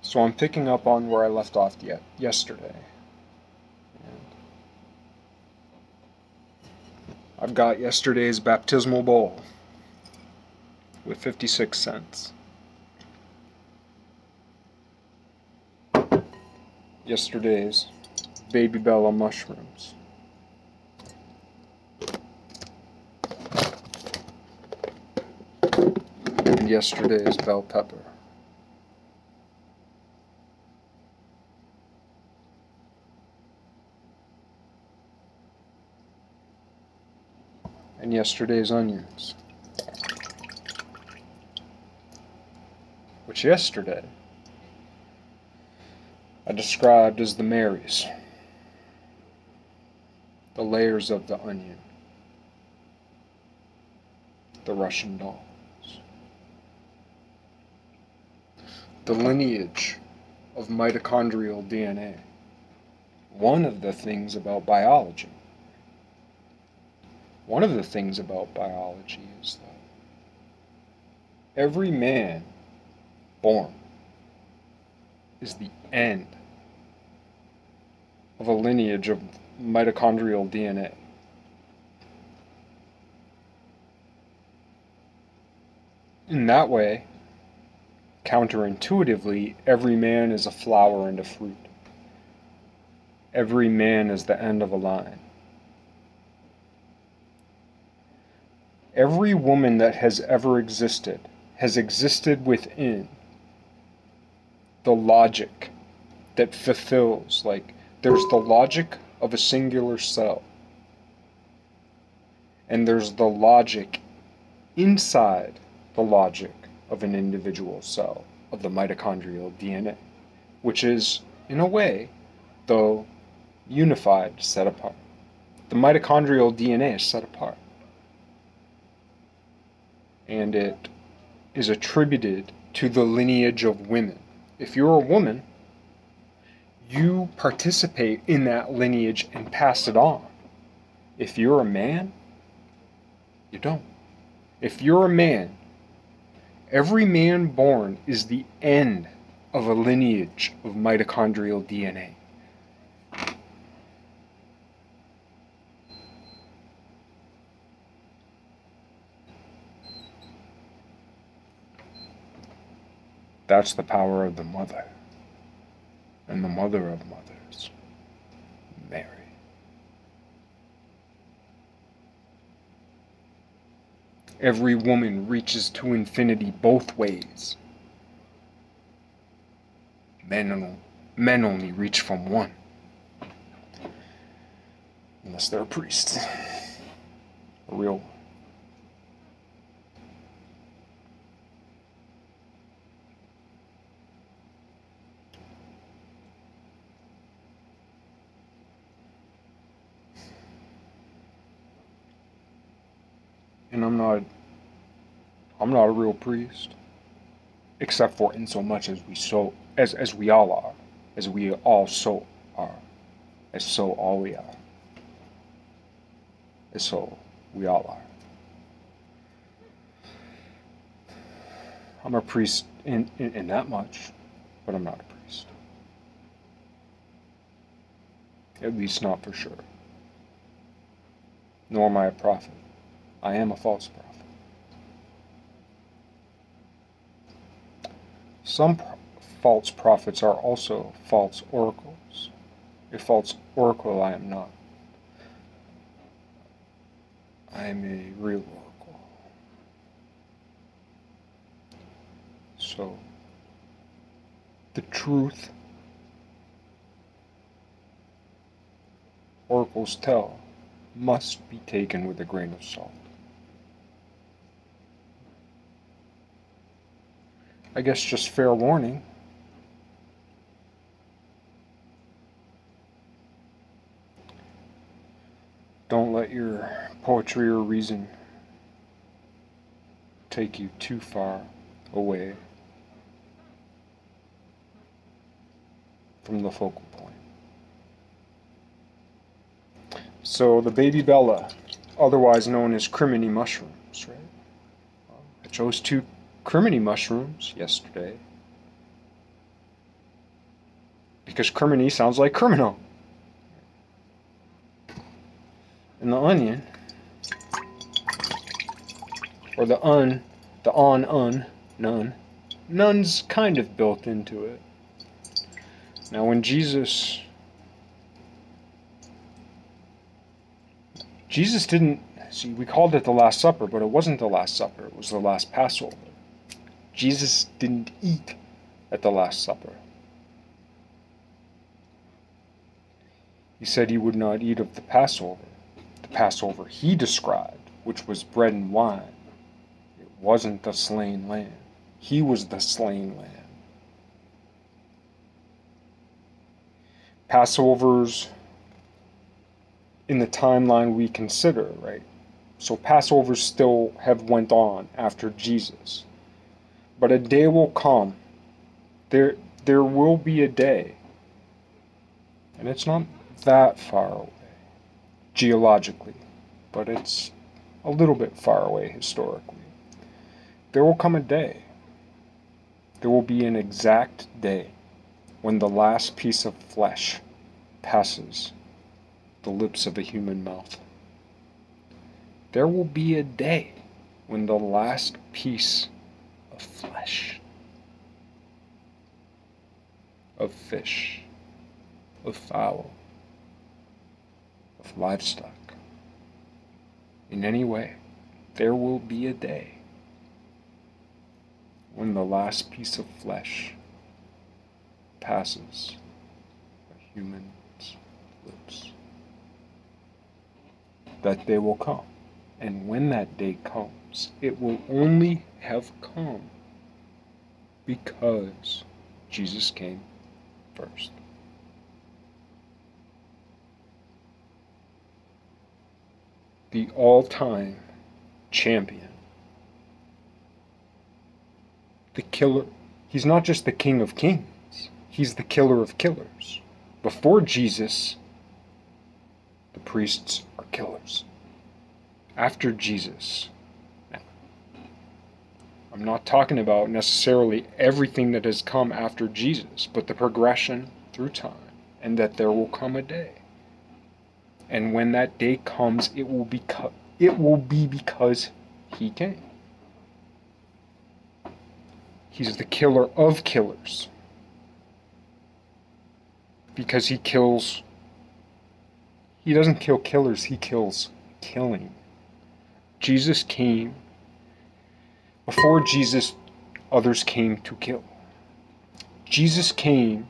So I'm picking up on where I left off yesterday. And I've got yesterday's baptismal bowl with 56 cents. Yesterday's baby bella mushrooms. And yesterday's bell pepper. And yesterday's onions, which yesterday I described as the Marys, the layers of the onion, the Russian dolls, the lineage of mitochondrial DNA. One of the things about biology is that every man born is the end of a lineage of mitochondrial DNA. In that way, counterintuitively, every man is a flower and a fruit. Every man is the end of a line. Every woman that has ever existed has existed within the logic that fulfills, like, there's the logic of a singular cell, and there's the logic inside the logic of an individual cell of the mitochondrial DNA, which is, in a way, though unified, set apart. The mitochondrial DNA is set apart. And it is attributed to the lineage of women. If you're a woman, you participate in that lineage and pass it on. If you're a man, you don't. If you're a man, every man born is the end of a lineage of mitochondrial DNA. That's the power of the mother, and the mother of mothers, Mary. Every woman reaches to infinity both ways. Men only reach from one, unless they're a priest, a real one. And I'm not a real priest, except for in so much as we all are, as we all so are, as so all we are, as so we all are. I'm a priest in that much, but I'm not a priest. At least not for sure. Nor am I a prophet. I am a false prophet. Some false prophets are also false oracles. A false oracle I am not. I am a real oracle. So, the truth oracles tell must be taken with a grain of salt. I guess just fair warning. Don't let your poetry or reason take you too far away from the focal point. So the baby bella, otherwise known as criminy mushrooms, right? I chose two criminy mushrooms yesterday because criminy sounds like criminal. And the onion, or the none, none's kind of built into it. Now when Jesus didn't, see, we called it the Last Supper, but it wasn't the Last Supper, it was the last Passover. Jesus didn't eat at the Last Supper. He said he would not eat of the Passover he described, which was bread and wine. It wasn't the slain lamb. He was the slain lamb. Passovers, in the timeline we consider, right? So Passovers still have went on after Jesus. But a day will come. There will be a day. And it's not that far away, geologically, but it's a little bit far away historically. There will come a day. There will be an exact day when the last piece of flesh passes the lips of a human mouth. There will be a day when the last piece of flesh, of fish, of fowl, of livestock, in any way, there will be a day when the last piece of flesh passes a human's lips. That day will come. And when that day comes, it will only have come because Jesus came first. The all-time champion. The killer. He's not just the King of Kings. He's the killer of killers. Before Jesus, the priests are killers. After Jesus, now, I'm not talking about necessarily everything that has come after Jesus, but the progression through time, and that there will come a day. And when that day comes, it will be because he came. He's the killer of killers. Because he kills. He doesn't kill killers, he kills killing. Jesus came. Before Jesus, others came to kill. Jesus came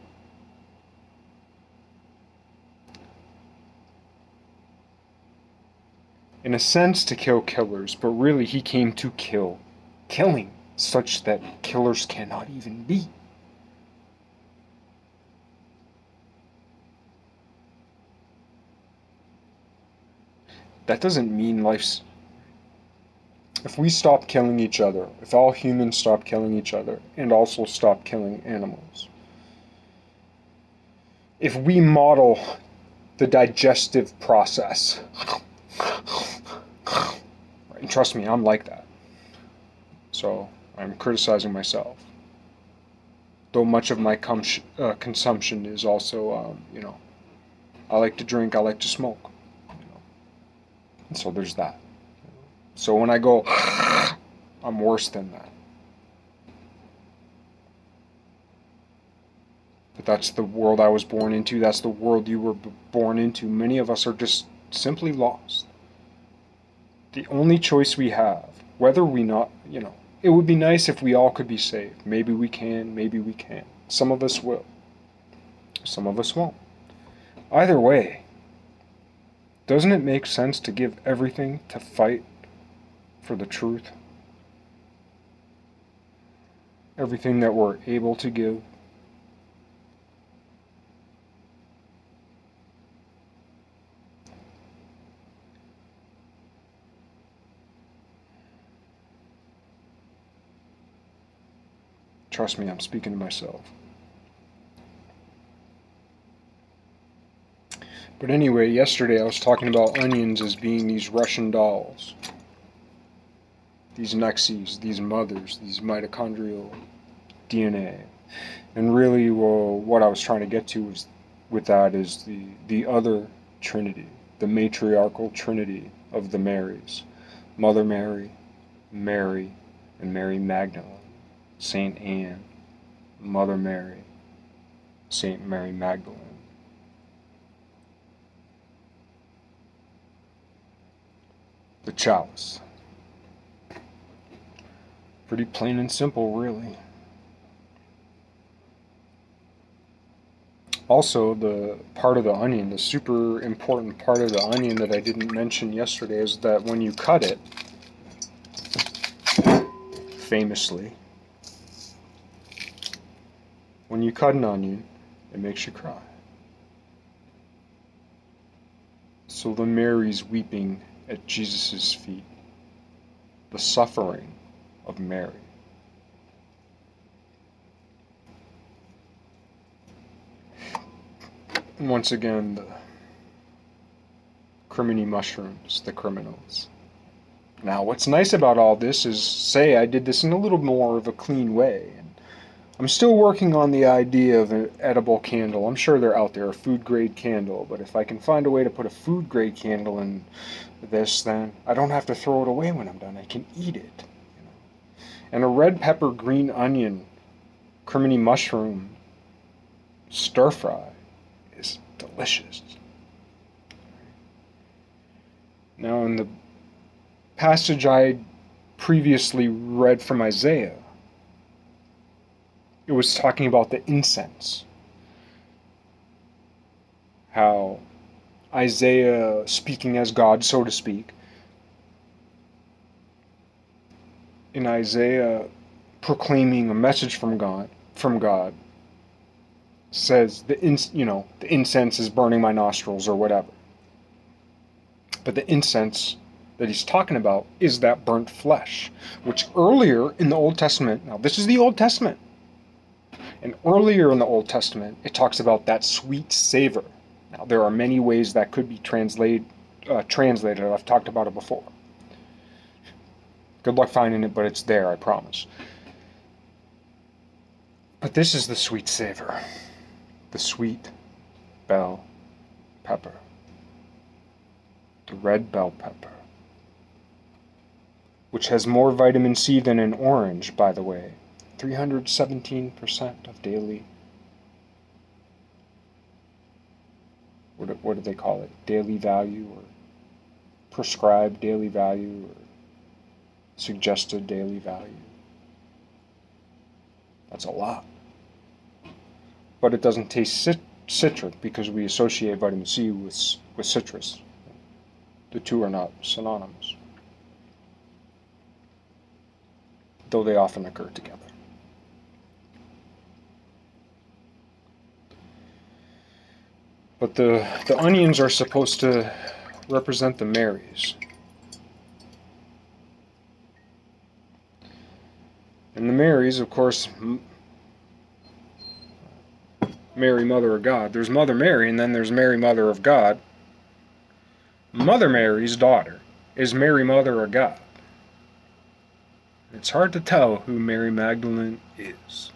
in a sense to kill killers, but really he came to kill killing, such that killers cannot even be. That doesn't mean life's... If we stop killing each other, if all humans stop killing each other, and also stop killing animals, if we model the digestive process, and trust me, I'm like that, so I'm criticizing myself, though much of my consumption is also, I like to drink, I like to smoke, and so there's that. So when I go, I'm worse than that. But that's the world I was born into. That's the world you were born into. Many of us are just simply lost. The only choice we have, whether we not, it would be nice if we all could be saved. Maybe we can, maybe we can't. Some of us will. Some of us won't. Either way, doesn't it make sense to give everything to fight for the truth? Everything that we're able to give. Trust me, I'm speaking to myself. But anyway, yesterday I was talking about onions as being these Russian dolls. These nexes, these mothers, these mitochondrial DNA. And really, well, what I was trying to get to was, with that, is the other Trinity, the matriarchal Trinity of the Marys: Mother Mary, Mary, and Mary Magdalene, Saint Anne, Mother Mary, Saint Mary Magdalene. The chalice. Pretty plain and simple, really. Also, the part of the onion, the super important part of the onion that I didn't mention yesterday, is that when you cut it, famously, when you cut an onion, it makes you cry. So the Mary's weeping at Jesus' feet, the suffering of Mary. And once again, the criminy mushrooms, the criminals. Now, what's nice about all this is, say I did this in a little more of a clean way. And I'm still working on the idea of an edible candle. I'm sure they're out there, a food-grade candle, but if I can find a way to put a food-grade candle in this, then I don't have to throw it away when I'm done. I can eat it. You know? And a red pepper, green onion, criminy mushroom stir-fry is delicious. Now, in the passage I previously read from Isaiah, it was talking about the incense. How Isaiah, speaking as God, so to speak, in Isaiah proclaiming a message from God, says the incense is burning my nostrils or whatever. But the incense that he's talking about is that burnt flesh, which earlier in the Old Testament, now this is the Old Testament, and earlier in the Old Testament, it talks about that sweet savor. Now, there are many ways that could be translated. I've talked about it before. Good luck finding it, but it's there, I promise. But this is the sweet savor. The sweet bell pepper. The red bell pepper. Which has more vitamin C than an orange, by the way. 317% of daily, what do they call it? Daily value, or prescribed daily value, or suggested daily value. That's a lot. But it doesn't taste citric because we associate vitamin C with citrus. The two are not synonymous, though they often occur together. But the onions are supposed to represent the Marys. And the Marys, of course, Mary, Mother of God. There's Mother Mary, and then there's Mary, Mother of God. Mother Mary's daughter is Mary, Mother of God. It's hard to tell who Mary Magdalene is.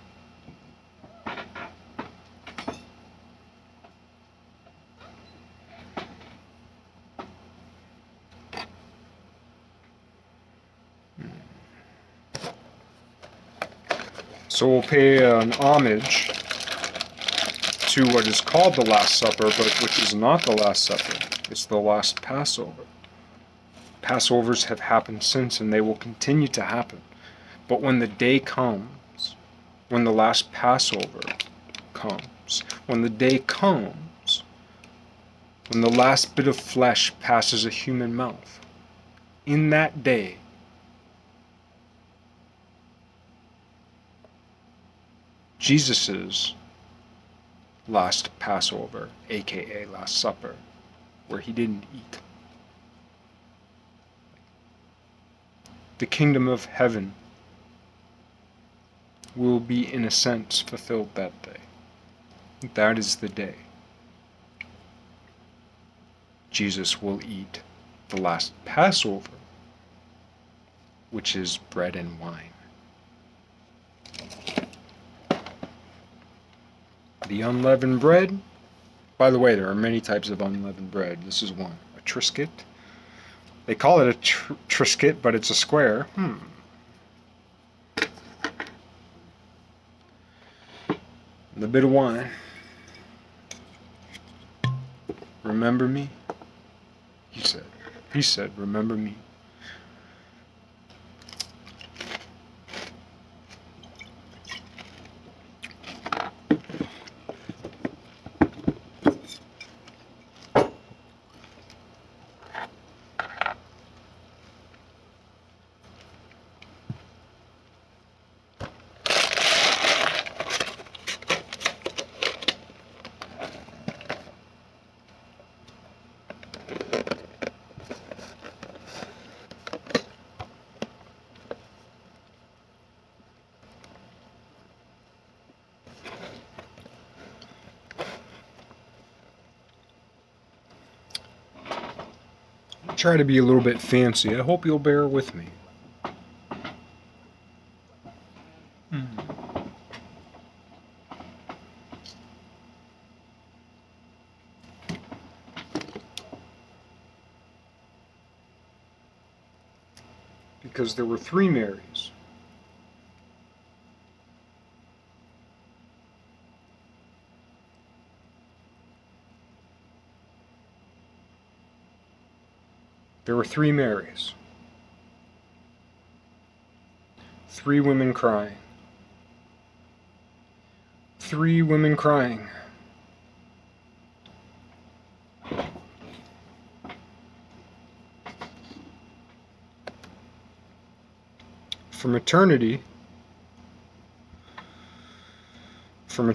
So we'll pay an homage to what is called the Last Supper, but which is not the Last Supper. It's the last Passover. Passovers have happened since, and they will continue to happen. But when the day comes, when the last Passover comes, when the day comes, when the last bit of flesh passes a human mouth, in that day, Jesus's last Passover, aka Last Supper, where he didn't eat. The kingdom of heaven will be, in a sense, fulfilled that day. That is the day Jesus will eat the last Passover, which is bread and wine. The unleavened bread. By the way, there are many types of unleavened bread. This is one. A Triscuit. They call it a Triscuit, but it's a square. And a bit of wine. Remember me? He said, remember me. Try to be a little bit fancy. I hope you'll bear with me. Because there were 3 Marys. There were 3 Marys. 3 women crying. 3 women crying. From eternity, from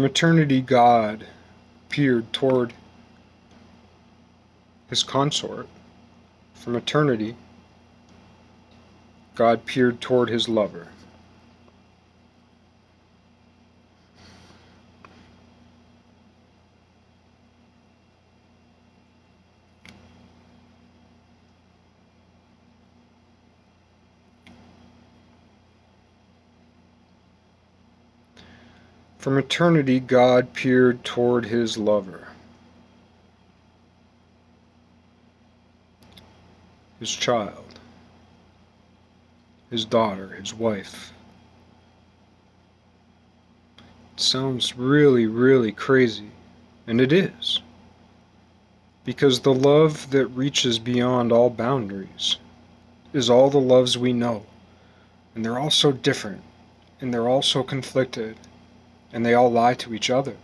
eternity, God peered toward his consort. From eternity, God peered toward his lover. From eternity, God peered toward his lover, his child, his daughter, his wife. It sounds really, really crazy, and it is, because the love that reaches beyond all boundaries is all the loves we know, and they're all so different, and they're all so conflicted, and they all lie to each other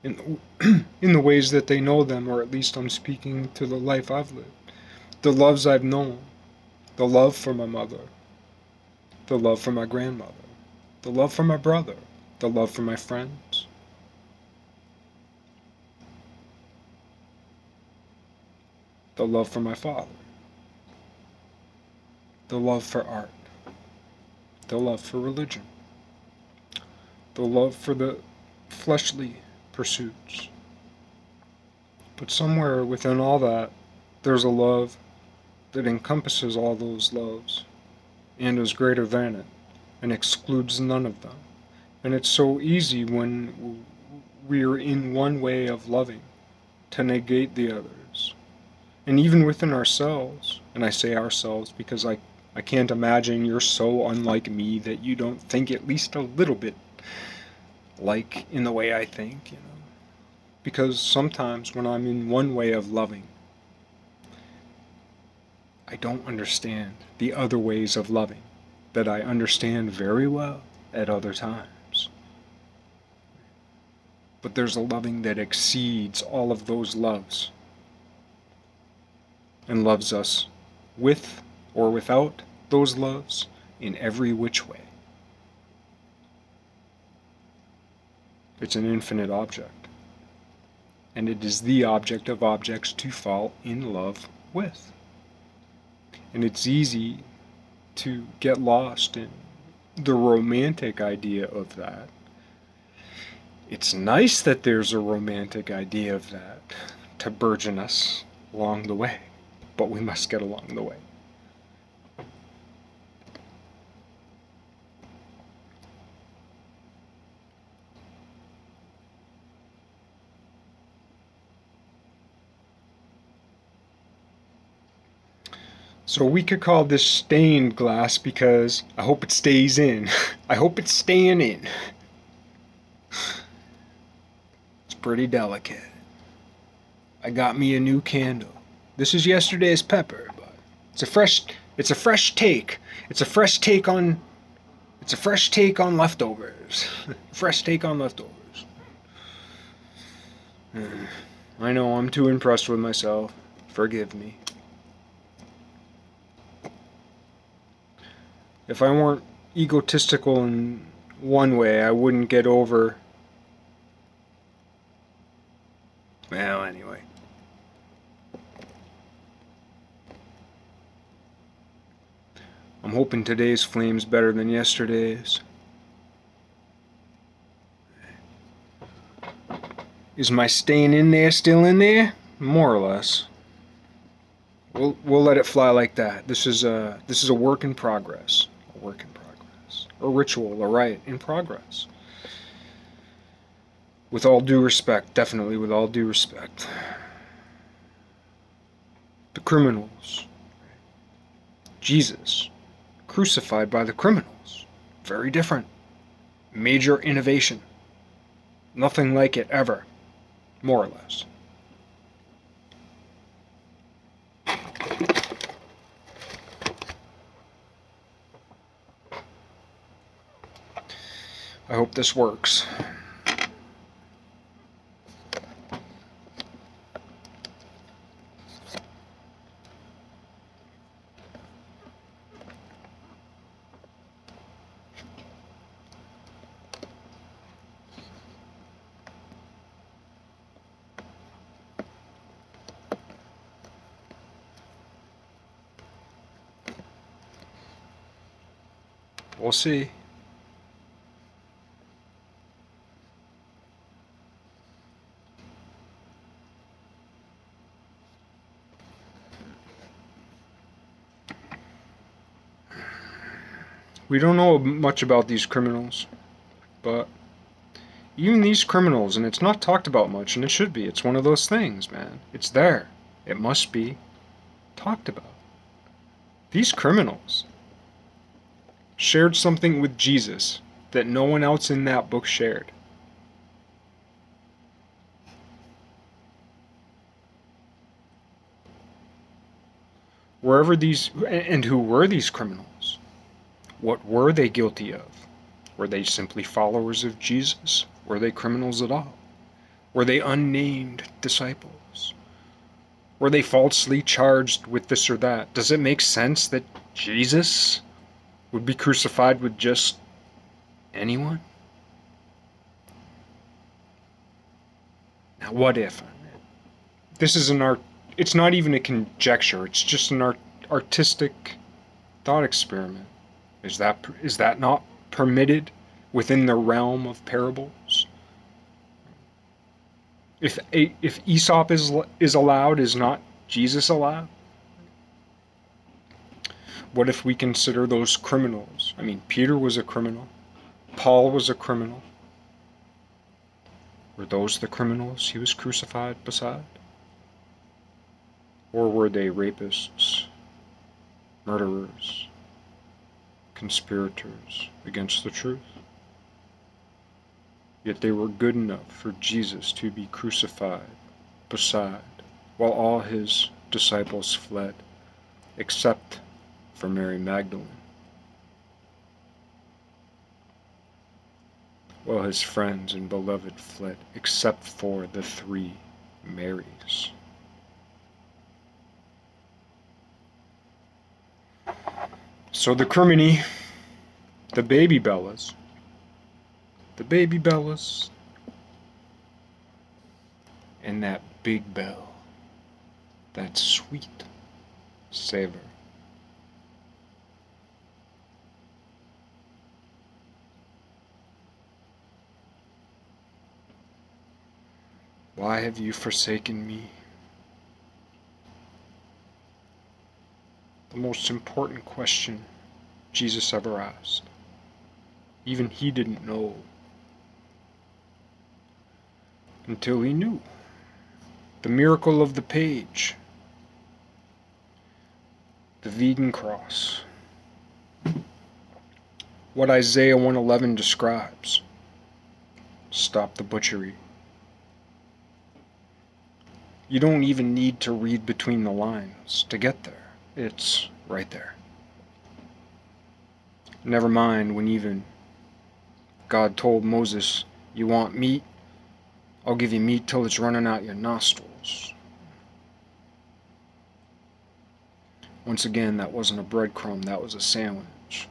in the ways that they know them, or at least I'm speaking to the life I've lived. The loves I've known, the love for my mother, the love for my grandmother, the love for my brother, the love for my friends. The love for my father, the love for art, the love for religion, the love for the fleshly pursuits. But somewhere within all that, there's a love that encompasses all those loves and is greater than it and excludes none of them. And it's so easy when we're in one way of loving to negate the others. And even within ourselves, and I say ourselves because I can't imagine you're so unlike me that you don't think at least a little bit like in the way I think, you know. Because sometimes when I'm in one way of loving, I don't understand the other ways of loving that I understand very well at other times. But there's a loving that exceeds all of those loves and loves us with or without those loves in every which way. It's an infinite object, and it is the object of objects to fall in love with. And it's easy to get lost in the romantic idea of that. It's nice that there's a romantic idea of that to burgeon us along the way, but we must get along the way. So we could call this stained glass because I hope it stays in. I hope it's staying in. It's pretty delicate. I got me a new candle. This is yesterday's pepper, but it's a fresh take. It's a fresh take on leftovers. Fresh take on leftovers. I know I'm too impressed with myself. Forgive me. If I weren't egotistical in one way, I wouldn't get over. Well, anyway. I'm hoping today's flame's better than yesterday's. Is my stain in there, still in there? More or less. We'll let it fly like that. This is a work in progress. A work in progress. A ritual, a rite in progress. With all due respect, definitely with all due respect. The criminals. Jesus. Crucified by the criminals. Very different. Major innovation. Nothing like it ever. More or less. I hope this works. We'll see. We don't know much about these criminals, but even these criminals, and it's not talked about much, and it should be. It's one of those things, man. It's there. It must be talked about. These criminals shared something with Jesus that no one else in that book shared. Wherever these, and who were these criminals? What were they guilty of? Were they simply followers of Jesus? Were they criminals at all? Were they unnamed disciples? Were they falsely charged with this or that? Does it make sense that Jesus would be crucified with just anyone? Now, what if? This is an art. It's not even a conjecture. It's just an artistic thought experiment. Is that not permitted within the realm of parables? If Aesop is allowed, is not Jesus allowed? What if we consider those criminals? I mean, Peter was a criminal. Paul was a criminal. Were those the criminals he was crucified beside? Or were they rapists, murderers, conspirators against the truth? Yet they were good enough for Jesus to be crucified beside, while all his disciples fled, except for Mary Magdalene. While his friends and beloved fled, except for the 3 Marys. So the criminy, the baby Bellas, and that big bell, that sweet savor. Why have you forsaken me? The most important question Jesus ever asked. Even he didn't know until he knew. The miracle of the page. The vegan cross. What Isaiah 1:11 describes. Stop the butchery. You don't even need to read between the lines to get there. It's right there. Never mind when even God told Moses, you want meat? I'll give you meat till it's running out your nostrils. Once again, that wasn't a breadcrumb, that was a sandwich.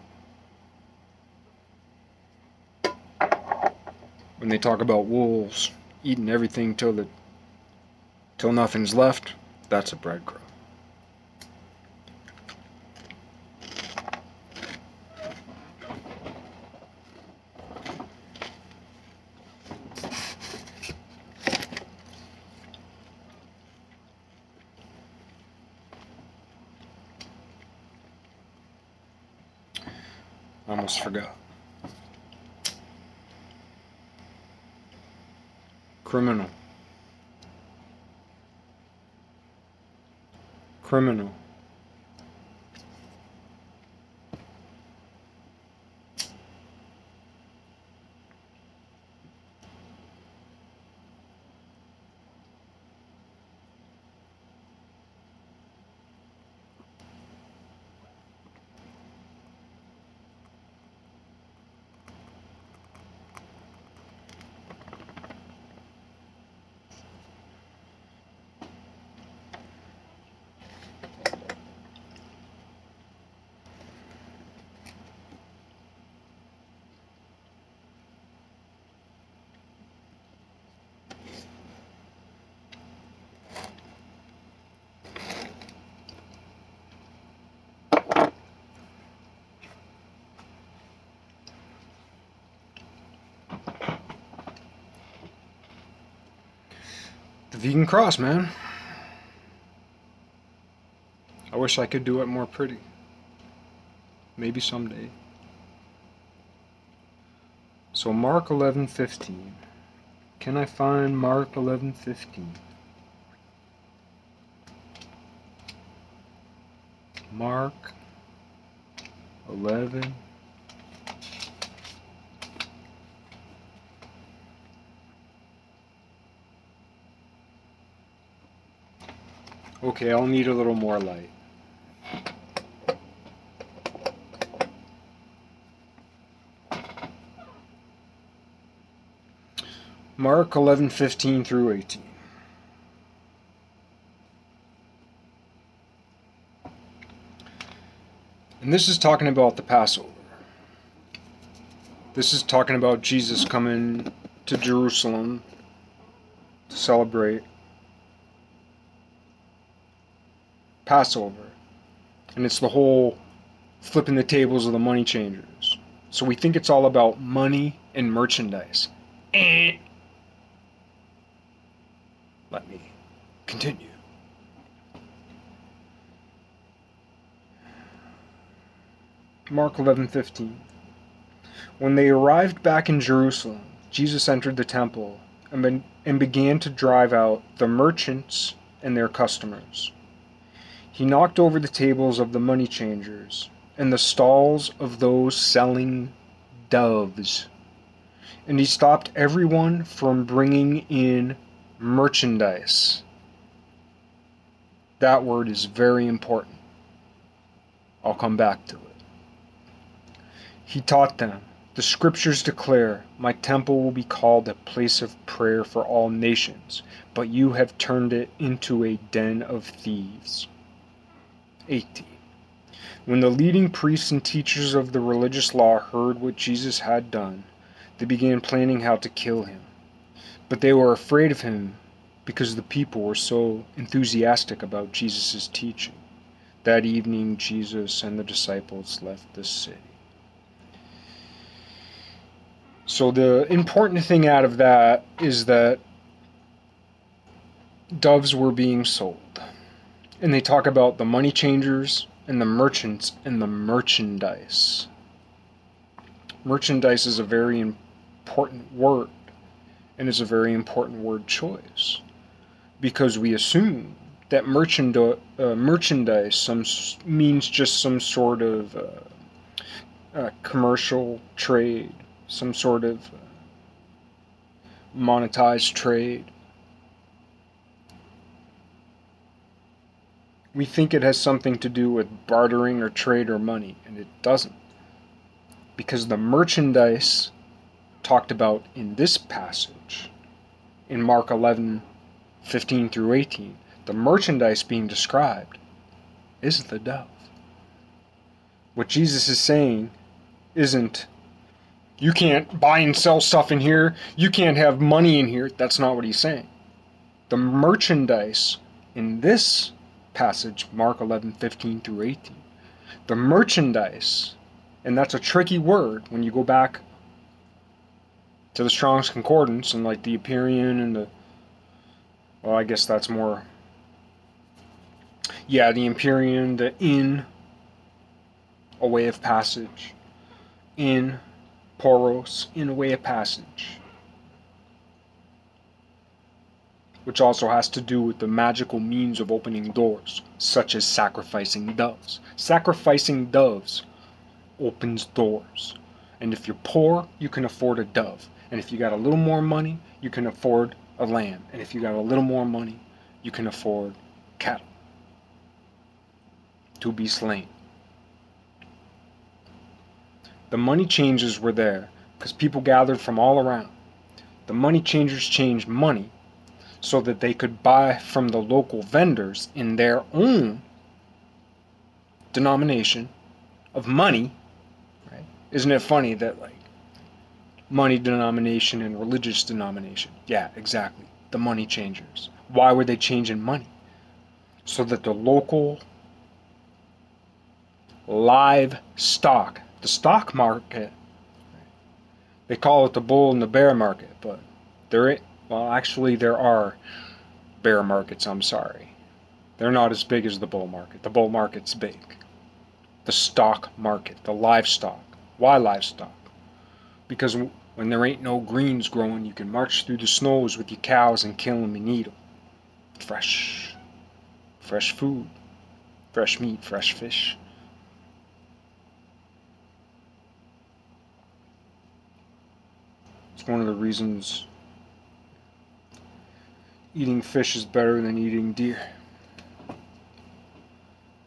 When they talk about wolves eating everything till nothing's left, that's a breadcrumb. I almost forgot. Criminal. Criminal. The vegan cross, man. I wish I could do it more pretty. Maybe someday. So Mark 11:15. Can I find Mark 11:15? Mark 11. Okay, I'll need a little more light. Mark 11:15 through 18. And this is talking about the Passover. This is talking about Jesus coming to Jerusalem to celebrate Passover. And it's the whole flipping the tables of the money changers. So we think it's all about money and merchandise. Let me continue. Mark 11:15. When they arrived back in Jerusalem, Jesus entered the temple and began to drive out the merchants and their customers. He knocked over the tables of the money changers and the stalls of those selling doves. And he stopped everyone from bringing in merchandise. That word is very important. I'll come back to it. He taught them, the scriptures declare, my temple will be called a place of prayer for all nations, but you have turned it into a den of thieves. 18. When the leading priests and teachers of the religious law heard what Jesus had done, they began planning how to kill him. But they were afraid of him because the people were so enthusiastic about Jesus' teaching. That evening, Jesus and the disciples left the city. So the important thing out of that is that doves were being sold. And they talk about the money changers and the merchants and the merchandise. Merchandise is a very important word, and it's a very important word choice, because we assume that merchandise means just some sort of commercial trade, some sort of monetized trade. We think it has something to do with bartering or trade or money, and it doesn't. Because the merchandise talked about in this passage, in Mark 11:15 through 18, the merchandise being described is the dove. What Jesus is saying isn't, you can't buy and sell stuff in here, you can't have money in here. That's not what he's saying. The merchandise in this passage, Mark 11:15 through 18, the merchandise, and that's a tricky word when you go back to the Strong's Concordance and like the Epicurean and the, well, I guess that's more, yeah, the Epicurean, the in, a way of passage, in, poros, in a way of passage, which also has to do with the magical means of opening doors, such as sacrificing doves. Sacrificing doves opens doors. And if you're poor, you can afford a dove. And if you got a little more money, you can afford a lamb. And if you got a little more money, you can afford cattle to be slain. The money changers were there because people gathered from all around. The money changers changed money so that they could buy from the local vendors in their own denomination of money. Right? Isn't it funny that, like, money denomination and religious denomination? Yeah, exactly. The money changers. Why were they changing money? So that the local livestock, the stock market, they call it the bull and the bear market, but actually there are bear markets, I'm sorry. They're not as big as the bull market. The bull market's big. The stock market, the livestock. Why livestock? Because when there ain't no greens growing, you can march through the snows with your cows and kill them and eat them. Fresh food, fresh meat, fresh fish. It's one of the reasons eating fish is better than eating deer.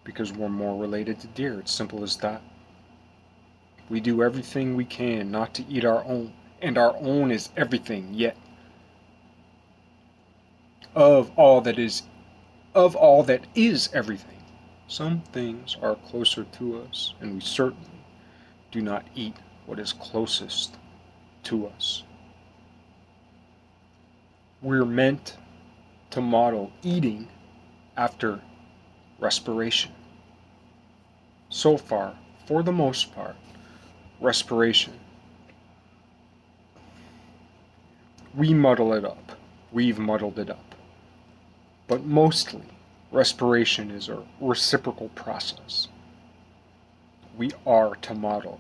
Because we're more related to deer. It's simple as that. We do everything we can not to eat our own. And our own is everything, yet of all that is everything, some things are closer to us, and we certainly do not eat what is closest to us. We're meant to model eating after respiration. So far, for the most part, respiration. We muddle it up. We've muddled it up. But mostly, respiration is a reciprocal process. We are to model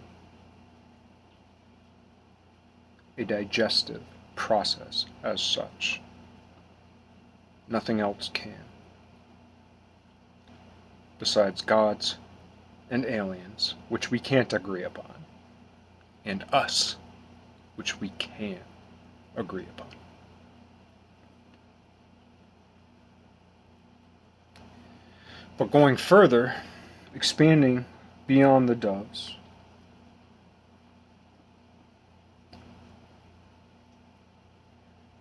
a digestive process as such. Nothing else can. Besides gods and aliens, which we can't agree upon, and us, which we can agree upon. But going further, expanding beyond the doves,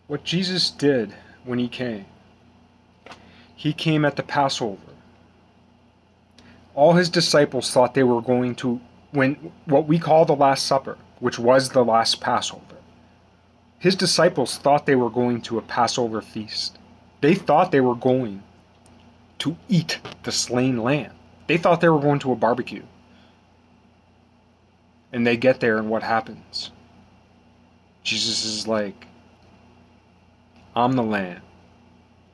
what Jesus did when he came at the Passover. All his disciples thought they were going to, what we call the Last Supper, which was the last Passover. His disciples thought they were going to a Passover feast. They thought they were going to eat the slain lamb. They thought they were going to a barbecue. And they get there, and what happens? Jesus is like, I'm the lamb,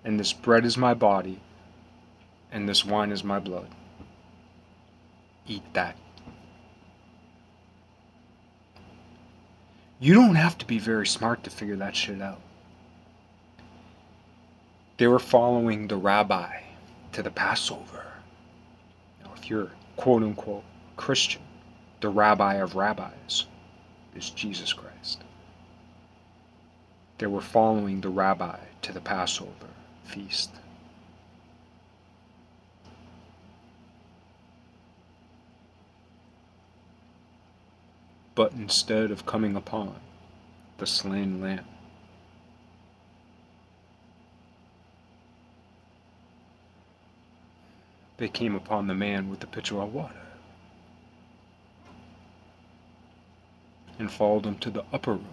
and this bread is my body, and this wine is my blood. eat that. You don't have to be very smart to figure that shit out. They were following the rabbi to the Passover. Now, if you're quote unquote Christian, the rabbi of rabbis is Jesus Christ. They were following the rabbi to the Passover feast. But instead of coming upon the slain lamb, they came upon the man with the pitcher of water and followed him to the upper room.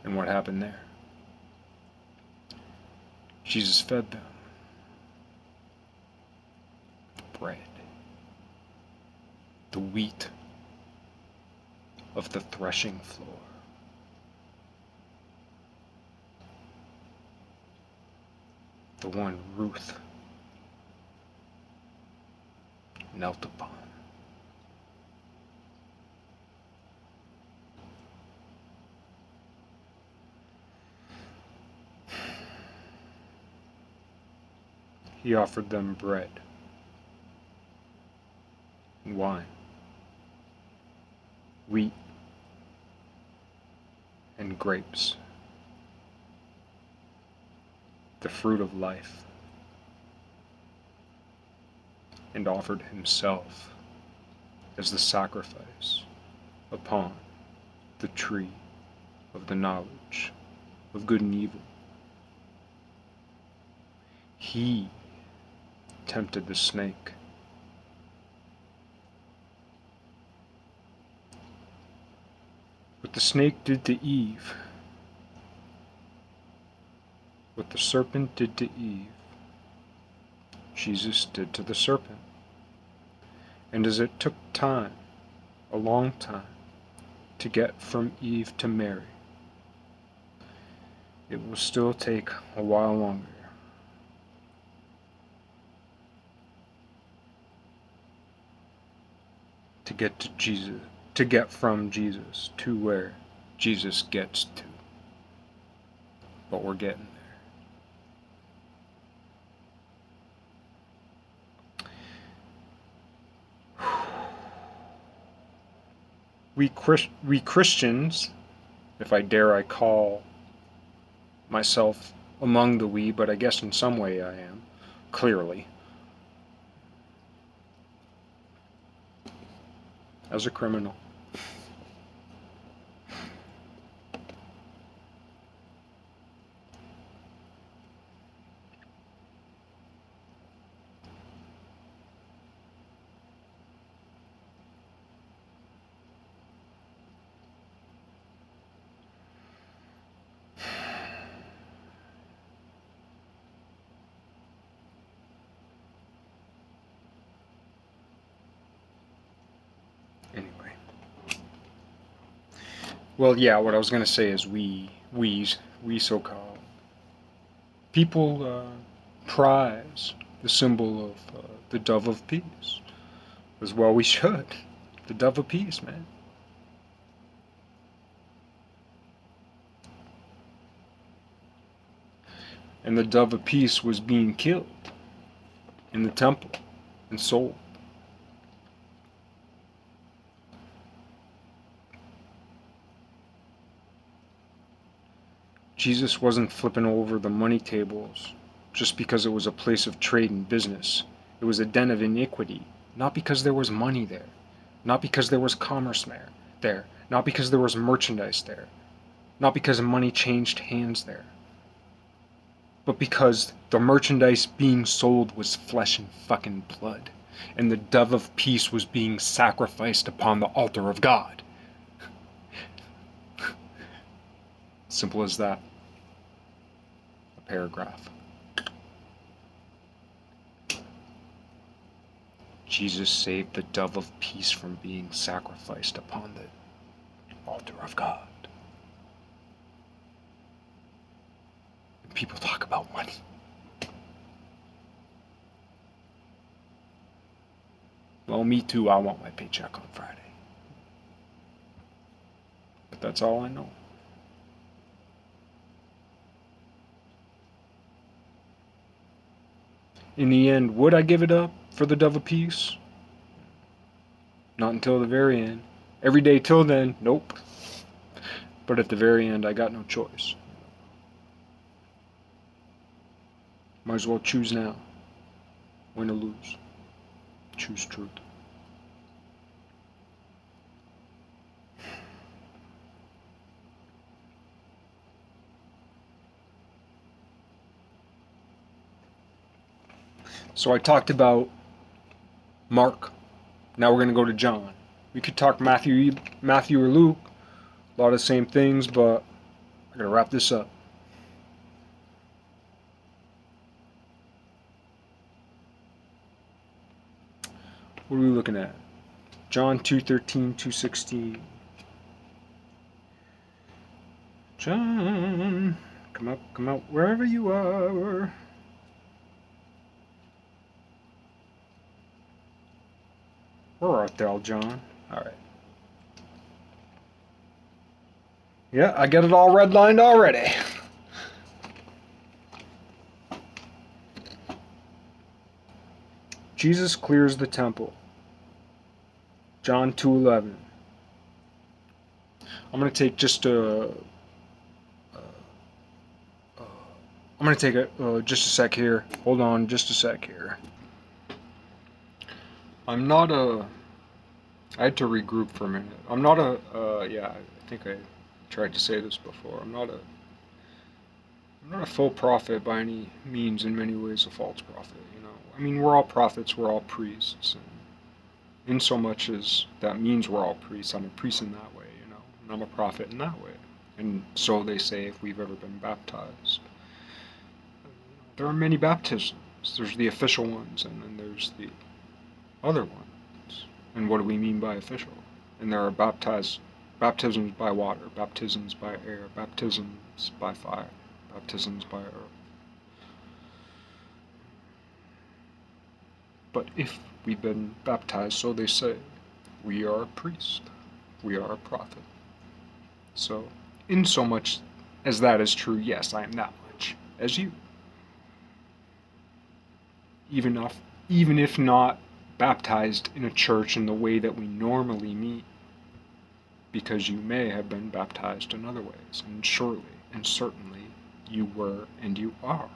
And what happened there? Jesus fed them the bread, the wheat of the threshing floor. The one Ruth knelt upon. He offered them bread, wine, wheat, and grapes, the fruit of life, and offered himself as the sacrifice upon the tree of the knowledge of good and evil. He tempted the snake. What the snake did to Eve, what the serpent did to Eve, Jesus did to the serpent. And as it took time, a long time, to get from Eve to Mary, it will still take a while longer to get to Jesus, to get from Jesus to where Jesus gets to. But we're getting there. We Christians, if I dare I call myself among the we, but I guess in some way I am, clearly, as a criminal. Well, yeah, what I was going to say is we so-called people prize the symbol of the dove of peace. As well we should. The dove of peace, man. And the dove of peace was being killed in the temple and sold. Jesus wasn't flipping over the money tables just because it was a place of trade and business. It was a den of iniquity, not because there was money there, not because there was commerce there, not because there was merchandise there, not because money changed hands there, but because the merchandise being sold was flesh and fucking blood, and the dove of peace was being sacrificed upon the altar of God. Simple as that. A paragraph. Jesus saved the dove of peace from being sacrificed upon the altar of God. And people talk about money. Well, me too, I want my paycheck on Friday. But that's all I know. In the end, would I give it up for the dove of peace? Not until the very end. Every day till then, nope. But at the very end, I got no choice. Might as well choose now. Win or lose. Choose truth. So I talked about Mark. Now we're going to go to John. We could talk Matthew or Luke. A lot of the same things, but I got to wrap this up. What are we looking at? John 2:13, 2:16. John, come out, wherever you are. Where art thou, John? Alright. Yeah, I got it all redlined already. Jesus clears the temple. John 2:11. I'm going to take just a... I'm going to take just a sec here. Hold on just a sec here. I'm not a... I had to regroup for a minute. I'm not a... yeah, I think I tried to say this before. I'm not a full prophet by any means, in many ways a false prophet, you know. I mean, we're all prophets, we're all priests, and in so much as that means we're all priests, I'm a priest in that way, you know, and I'm a prophet in that way. And so they say if we've ever been baptized. There are many baptisms. There's the official ones, and then there's the other ones. And what do we mean by official? And there are baptisms by water, baptisms by air, baptisms by fire, baptisms by earth. But if we've been baptized, so they say, we are a priest, we are a prophet. So, in so much as that is true, yes, I am that much as you. Even if not baptized in a church in the way that we normally meet, because you may have been baptized in other ways, and surely and certainly you were and you are.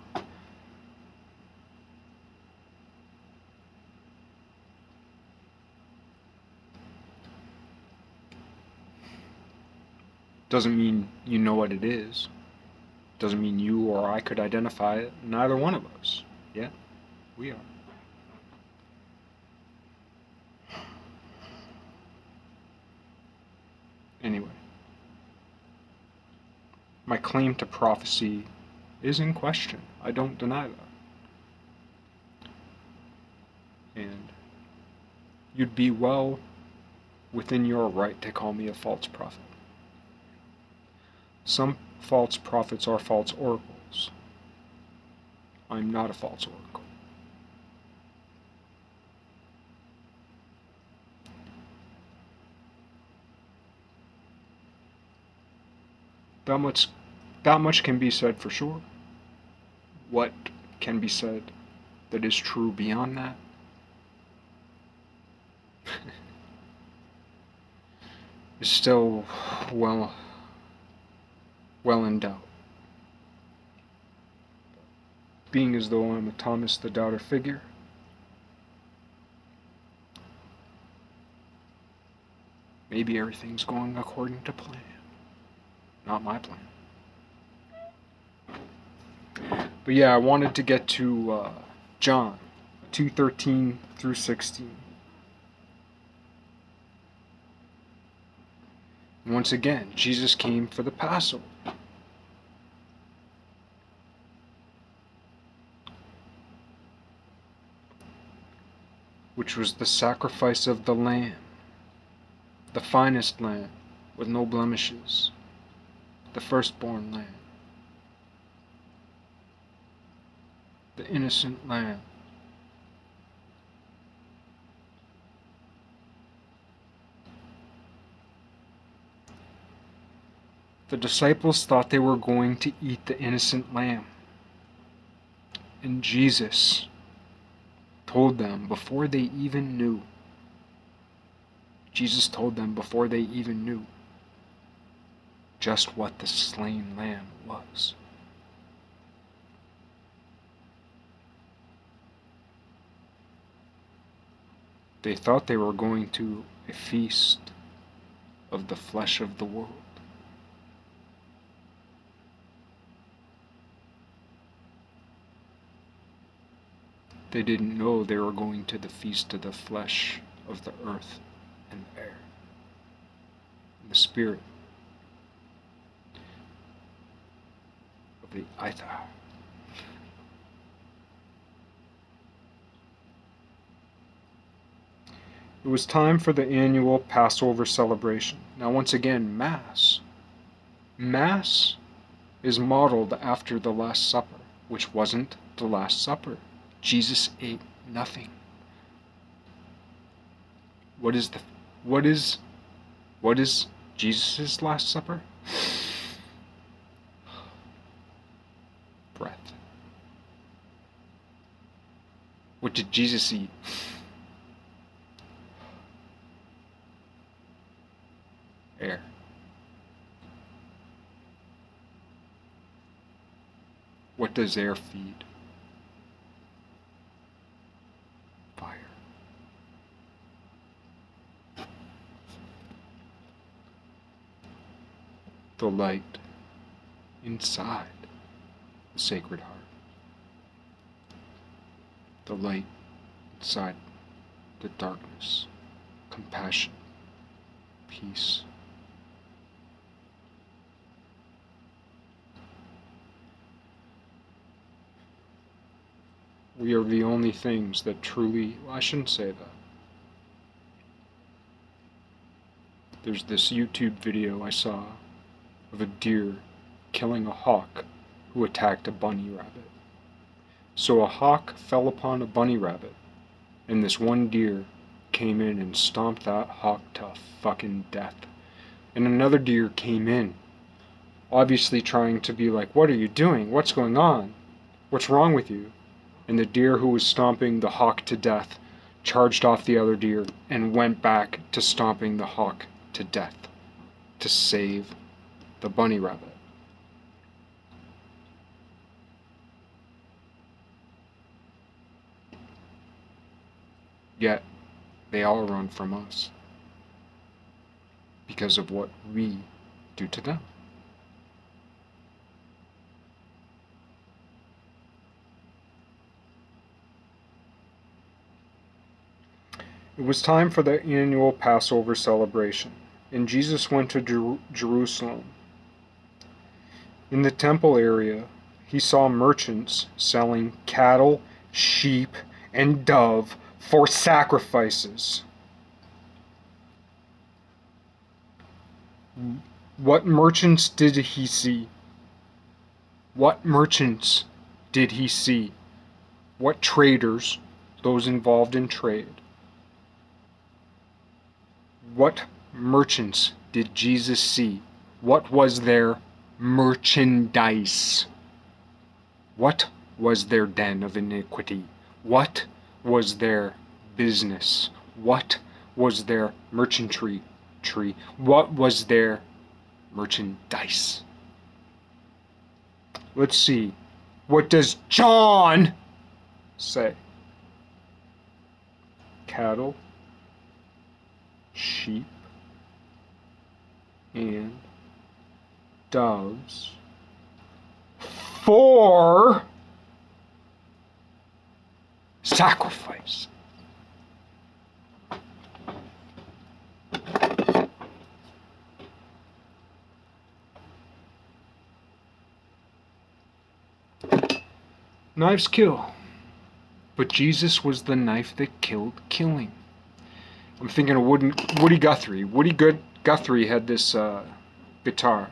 Doesn't mean you know what it is. Doesn't mean you or I could identify it. Neither one of us. Yeah, we are. Anyway, my claim to prophecy is in question. I don't deny that. And you'd be well within your right to call me a false prophet. Some false prophets are false oracles. I'm not a false oracle. That much can be said for sure. What can be said that is true beyond that? is still well in doubt. Being as though I'm a Thomas the Doubter figure, maybe everything's going according to plan. Not my plan. But yeah, I wanted to get to John 2:13 through 16. And once again, Jesus came for the Passover. Which was the sacrifice of the lamb, the finest lamb with no blemishes, the firstborn lamb, the innocent lamb. The disciples thought they were going to eat the innocent lamb. And Jesus told them before they even knew. Jesus told them before they even knew just what the slain lamb was. They thought they were going to a feast of the flesh of the world. They didn't know they were going to the feast of the flesh of the earth and the air and the spirit of the ether. It was time for the annual Passover celebration. Now, once again, Mass. Mass is modeled after the Last Supper, which wasn't the Last Supper. Jesus ate nothing. What is Jesus' Last Supper? Breath. What did Jesus eat? Air. What does air feed? Fire. The light inside the Sacred Heart. The light inside the darkness. Compassion. Peace. We are the only things that truly, well, I shouldn't say that. There's this YouTube video I saw of a deer killing a hawk who attacked a bunny rabbit. So a hawk fell upon a bunny rabbit, and this one deer came in and stomped that hawk to fucking death. And another deer came in, obviously trying to be like, what are you doing? What's going on? What's wrong with you? And the deer who was stomping the hawk to death charged off the other deer and went back to stomping the hawk to death to save the bunny rabbit. Yet, they all run from us because of what we do to them. It was time for the annual Passover celebration, and Jesus went to Jerusalem. In the temple area, he saw merchants selling cattle, sheep, and dove for sacrifices. What merchants did he see? What merchants did he see? What traders, those involved in trade? What merchants did Jesus see? What was their merchandise? What was their den of iniquity? What was their business? What was their merchantry tree? What was their merchandise? Let's see. What does John say? Cattle, sheep, and doves for sacrifice. Knives kill, but Jesus was the knife that killed killing. I'm thinking of Woody Guthrie. Guthrie had this guitar,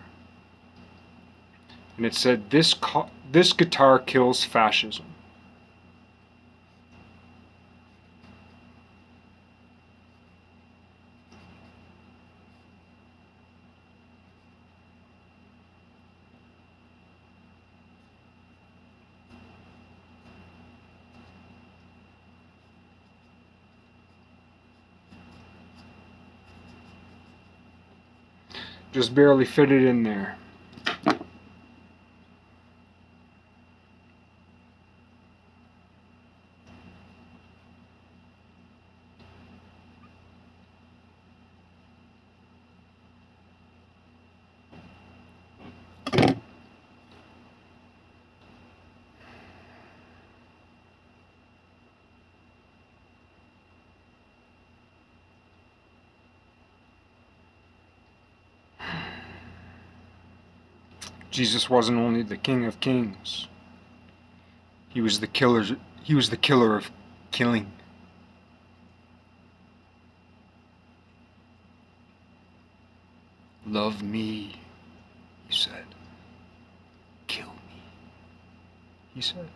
and it said, "This guitar kills fascism." Just barely fit it in there. Jesus wasn't only the King of Kings. He was the killer of killing. Love me, he said. Kill me, he said.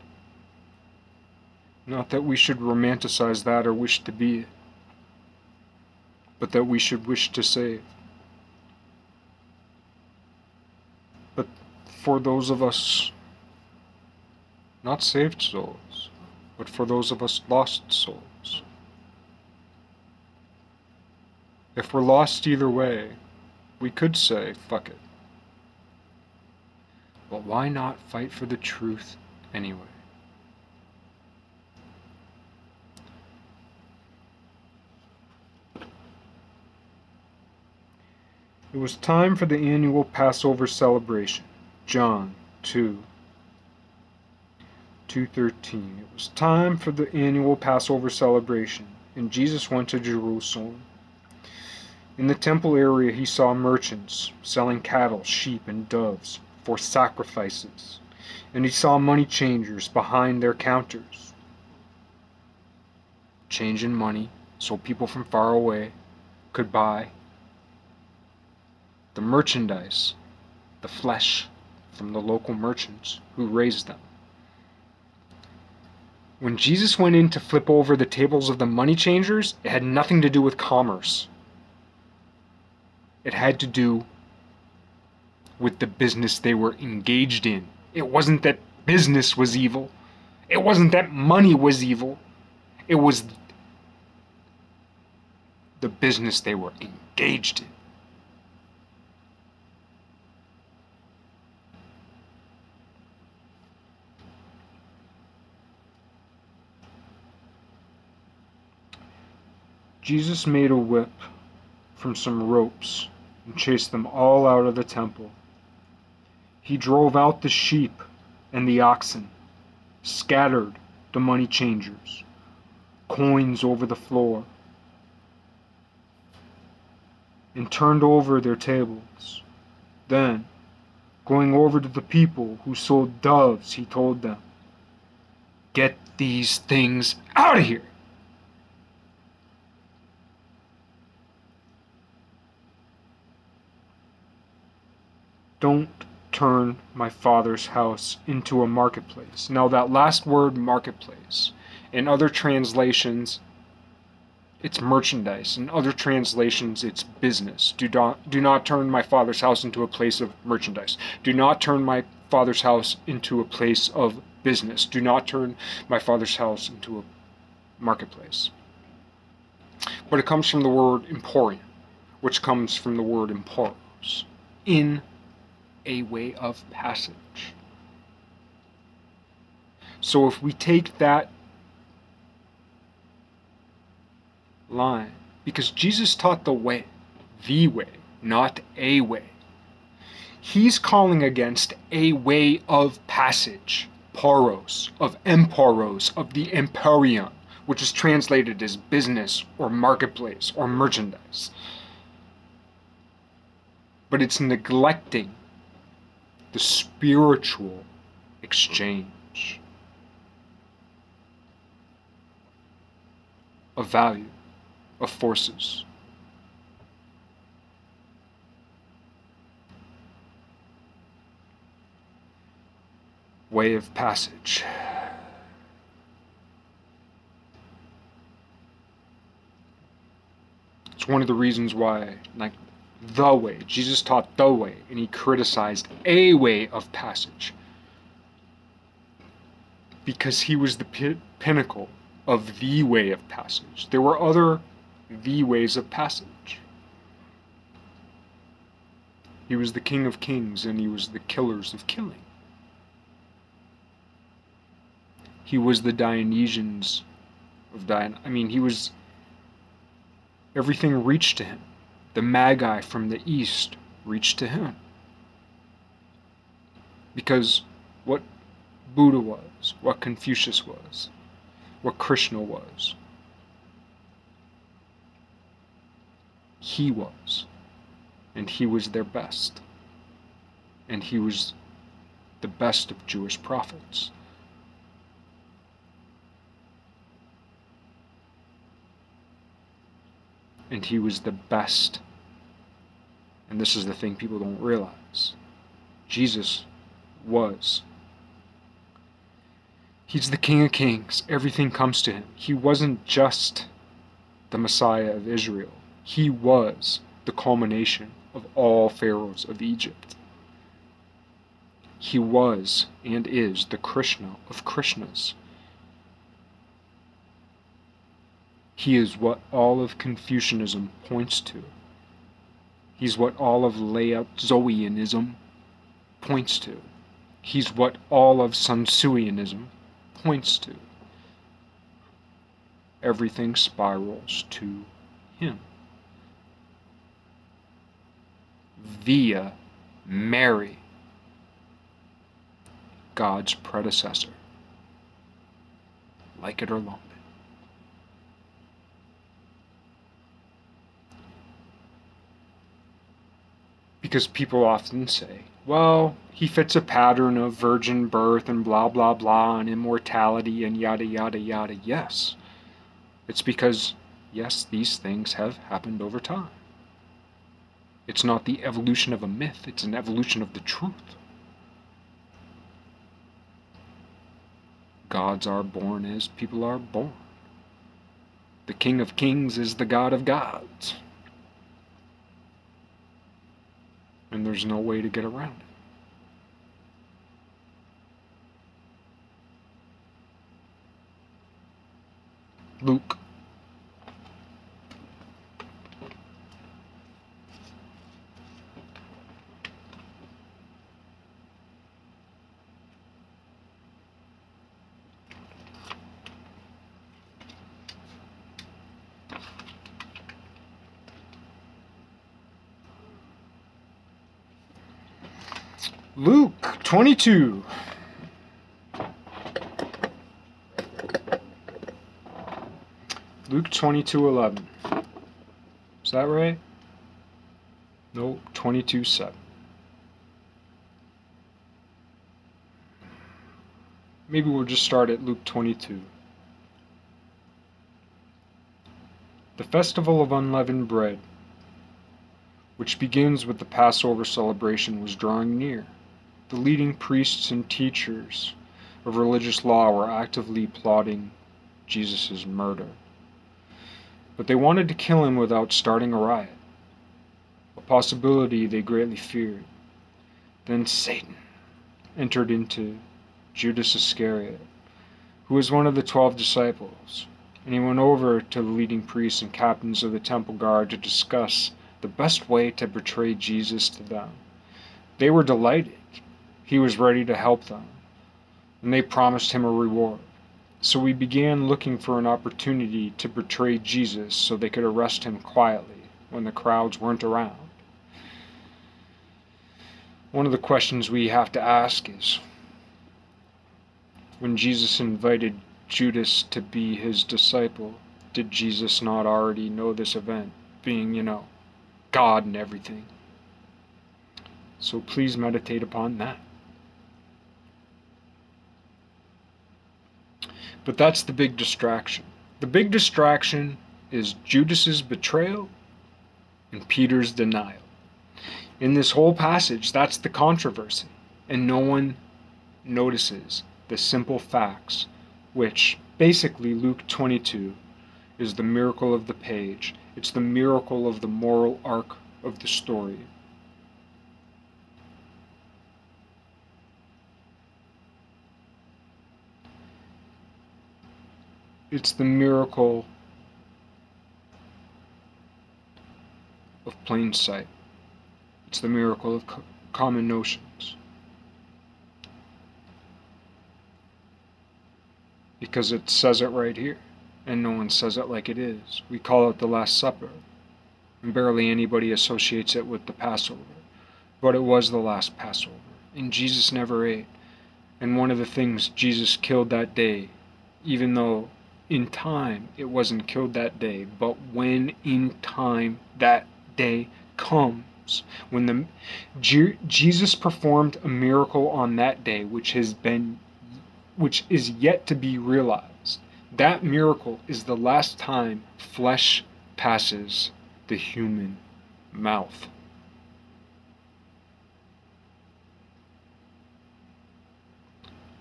Not that we should romanticize that or wish to be it, but that we should wish to save. But for those of us, not saved souls, but for those of us lost souls, if we're lost either way, we could say, fuck it. But why not fight for the truth anyway? It was time for the annual Passover celebration. John 2:13. It was time for the annual Passover celebration, and Jesus went to Jerusalem. In the temple area he saw merchants selling cattle, sheep, and doves for sacrifices, and he saw money changers behind their counters, changing money so people from far away could buy the merchandise, the flesh, from the local merchants who raised them. When Jesus went in to flip over the tables of the money changers, it had nothing to do with commerce. It had to do with the business they were engaged in. It wasn't that business was evil. It wasn't that money was evil. It was the business they were engaged in. Jesus made a whip from some ropes and chased them all out of the temple. He drove out the sheep and the oxen, scattered the money changers, coins over the floor, and turned over their tables. Then, going over to the people who sold doves, he told them, "Get these things out of here!" Don't turn my Father's house into a marketplace. Now that last word, marketplace, in other translations, it's merchandise. In other translations, it's business. Do not turn my Father's house into a place of merchandise. Do not turn my Father's house into a place of business. Do not turn my Father's house into a marketplace. But it comes from the word emporium, which comes from the word emporos, in a way of passage. So if we take that line, because Jesus taught the way, not a way. He's calling against a way of passage, poros, of emporos, of the emporium, which is translated as business or marketplace or merchandise. But it's neglecting the spiritual exchange of value, of forces. Way of passage. It's one of the reasons why, like, the way. Jesus taught the way, and he criticized a way of passage. Because he was the pinnacle of the way of passage. There were other the ways of passage. He was the King of Kings, and he was the killers of killing. He was the Dionysians of he was, everything reached to him. The Magi from the east reached to him. Because what Buddha was, what Confucius was, what Krishna was, he was. And he was their best. And he was the best of Jewish prophets. And he was the best. And this is the thing people don't realize. Jesus was. He's the King of Kings. Everything comes to him. He wasn't just the Messiah of Israel. He was the culmination of all pharaohs of Egypt. He was and is the Krishna of Krishnas. He is what all of Confucianism points to. He's what all of Laocozoianism points to. He's what all of Sun Tzuianism points to. Everything spirals to him. Via Mary, God's predecessor. Like it or lump it. Because people often say, well, he fits a pattern of virgin birth and blah blah blah and immortality and yada yada yada. Yes. It's because, yes, these things have happened over time. It's not the evolution of a myth, it's an evolution of the truth. Gods are born as people are born. The King of Kings is the God of gods. And there's no way to get around it. Luke. Luke 22. Luke 22:11. Is that right? Nope, 22:7. Maybe we'll just start at Luke 22. The festival of unleavened bread, which begins with the Passover celebration, was drawing near. The leading priests and teachers of religious law were actively plotting Jesus' murder. But they wanted to kill him without starting a riot, a possibility they greatly feared. Then Satan entered into Judas Iscariot, who was one of the 12 disciples, and he went over to the leading priests and captains of the temple guard to discuss the best way to betray Jesus to them. They were delighted. He was ready to help them, and they promised him a reward. So we began looking for an opportunity to betray Jesus so they could arrest him quietly when the crowds weren't around. One of the questions we have to ask is, when Jesus invited Judas to be his disciple, did Jesus not already know this event, being, God and everything? So please meditate upon that. But that's the big distraction. The big distraction is Judas's betrayal and Peter's denial. In this whole passage, that's the controversy, and no one notices the simple facts, which basically Luke 22 is the miracle of the page. It's the miracle of the moral arc of the story. It's the miracle of plain sight. It's the miracle of common notions. Because it says it right here, and no one says it like it is. We call it the Last Supper, and barely anybody associates it with the Passover. But it was the last Passover, and Jesus never ate. And one of the things Jesus killed that day, even though in time it wasn't killed that day, but when in time that day comes, when Jesus performed a miracle on that day, which is yet to be realized. That miracle is the last time flesh passes the human mouth.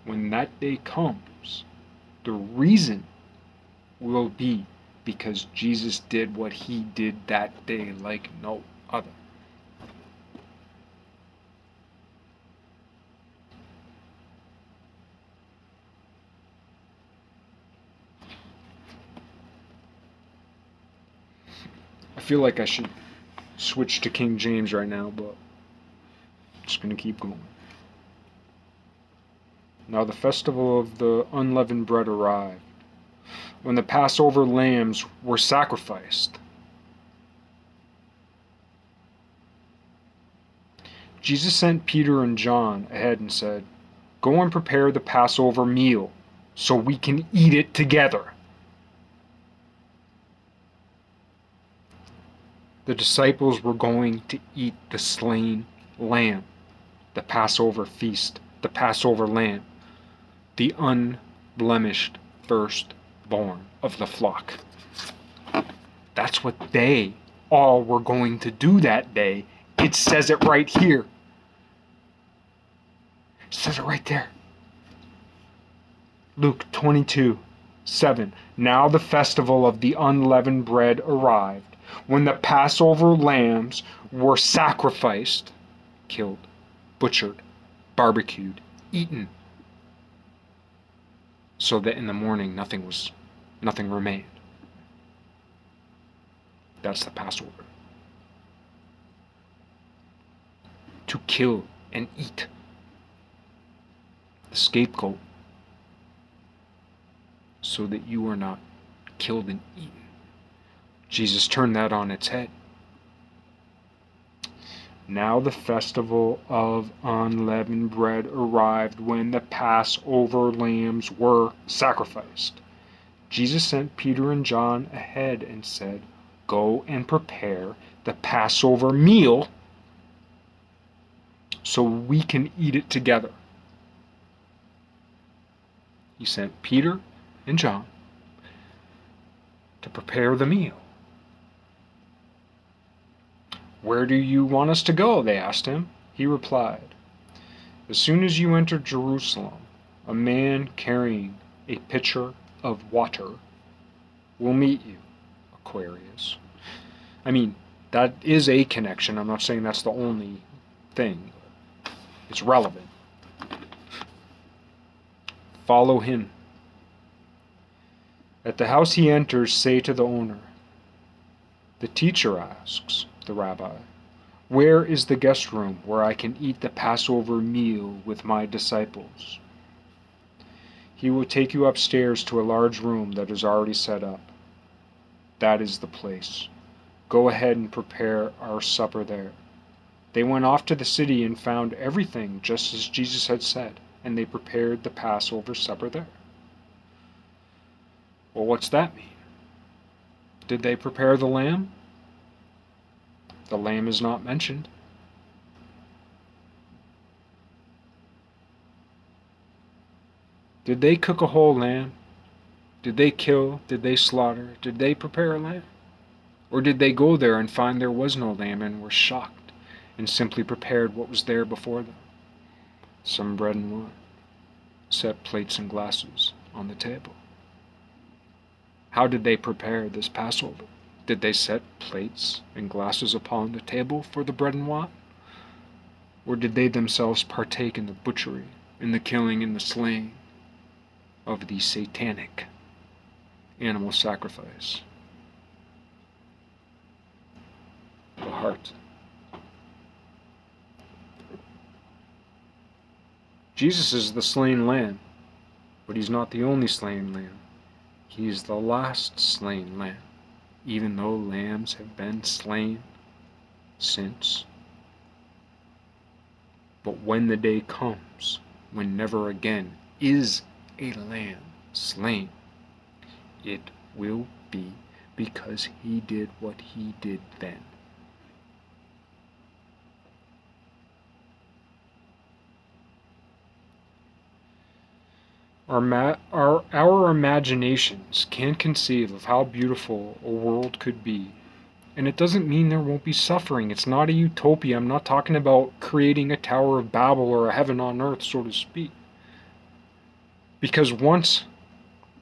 When that day comes, the reason will be because Jesus did what he did that day like no other. I feel like I should switch to King James right now, but I'm just going to keep going. Now the festival of the unleavened bread arrived, when the Passover lambs were sacrificed. Jesus sent Peter and John ahead and said, "Go and prepare the Passover meal so we can eat it together." The disciples were going to eat the slain lamb, the Passover feast, the Passover lamb, the unblemished firstborn of the flock. That's what they all were going to do that day. It says it right here. It says it right there. Luke 22:7. Now the festival of the unleavened bread arrived, when the Passover lambs were sacrificed, killed, butchered, barbecued, eaten, so that in the morning nothing remained. That's the Passover. To kill and eat. The scapegoat, so that you are not killed and eaten. Jesus turned that on its head. Now the festival of unleavened bread arrived, when the Passover lambs were sacrificed. Jesus sent Peter and John ahead and said, "Go and prepare the Passover meal so we can eat it together." He sent Peter and John to prepare the meal. "Where do you want us to go?" they asked him. He replied, "As soon as you enter Jerusalem, a man carrying a pitcher of water will meet you." Aquarius. I mean, that is a connection. I'm not saying that's the only thing. It's relevant. Follow him. At the house he enters, say to the owner, "The teacher asks the rabbi, where is the guest room where I can eat the Passover meal with my disciples?" He will take you upstairs to a large room that is already set up. That is the place. Go ahead and prepare our supper there. They went off to the city and found everything just as Jesus had said, and they prepared the Passover supper there. Well, what's that mean? Did they prepare the lamb? The lamb is not mentioned. Did they cook a whole lamb? Did they kill? Did they slaughter? Did they prepare a lamb? Or did they go there and find there was no lamb and were shocked and simply prepared what was there before them? Some bread and wine. Set plates and glasses on the table. How did they prepare this Passover? Did they set plates and glasses upon the table for the bread and wine? Or did they themselves partake in the butchery, in the killing and the slaying of the satanic animal sacrifice? The heart Jesus is the slain lamb, but he's not the only slain lamb. He is the last slain lamb, even though lambs have been slain since. But when the day comes, when never again is a lamb slain, it will be because he did what he did then. Our imaginations can't conceive of how beautiful a world could be. And it doesn't mean there won't be suffering. It's not a utopia. I'm not talking about creating a Tower of Babel or a heaven on earth, so to speak. Because once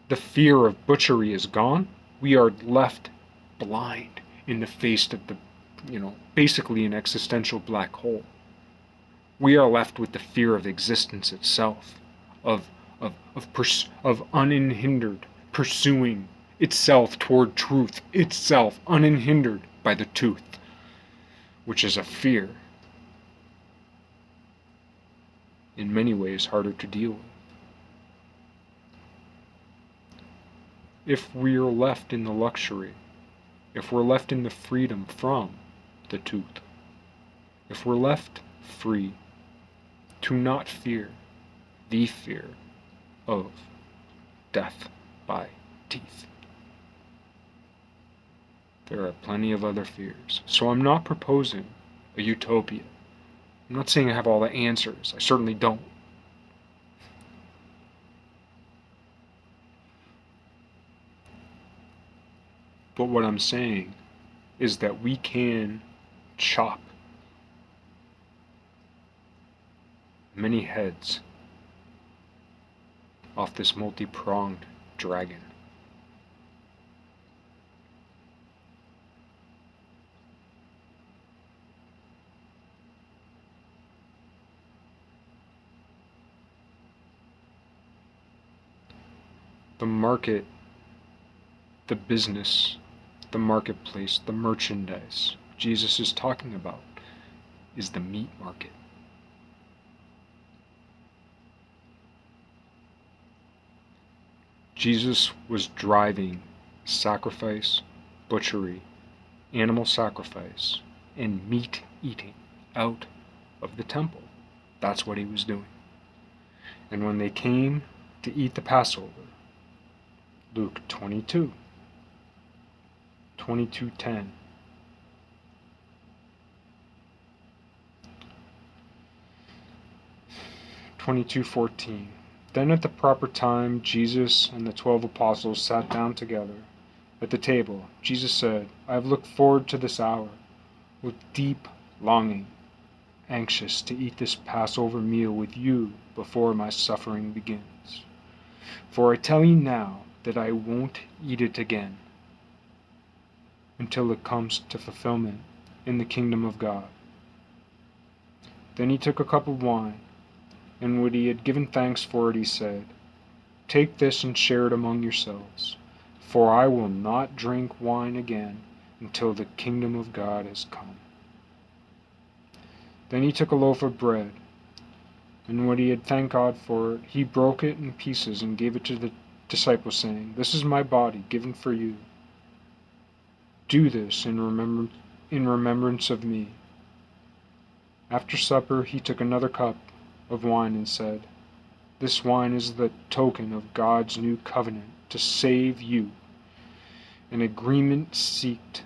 the fear of butchery is gone, we are left blind in the face of the, basically an existential black hole. We are left with the fear of existence itself, of unhindered pursuing itself toward truth, itself unhindered by the tooth, which is a fear in many ways harder to deal with. If we're left in the luxury, if we're left in the freedom from the tooth, if we're left free to not fear the fear of death by teeth, there are plenty of other fears. So I'm not proposing a utopia. I'm not saying I have all the answers. I certainly don't. But what I'm saying is that we can chop many heads off this multi-pronged dragon. The market, the business, the marketplace, the merchandise Jesus is talking about is the meat market. Jesus was driving sacrifice, butchery, animal sacrifice, and meat eating out of the temple. That's what he was doing. And when they came to eat the Passover, Luke 22, 22:10. Then at the proper time, Jesus and the 12 apostles sat down together at the table. Jesus said, I have looked forward to this hour with deep longing, anxious to eat this Passover meal with you before my suffering begins. For I tell you now that I won't eat it again until it comes to fulfillment in the kingdom of God. Then he took a cup of wine, and when he had given thanks for it, he said, Take this and share it among yourselves, for I will not drink wine again until the kingdom of God has come. Then he took a loaf of bread, and when he had thanked God for it, he broke it in pieces and gave it to the disciples, saying, This is my body given for you. Do this in remembrance of me. After supper, he took another cup of wine and said, This wine is the token of God's new covenant to save you, an agreement sealed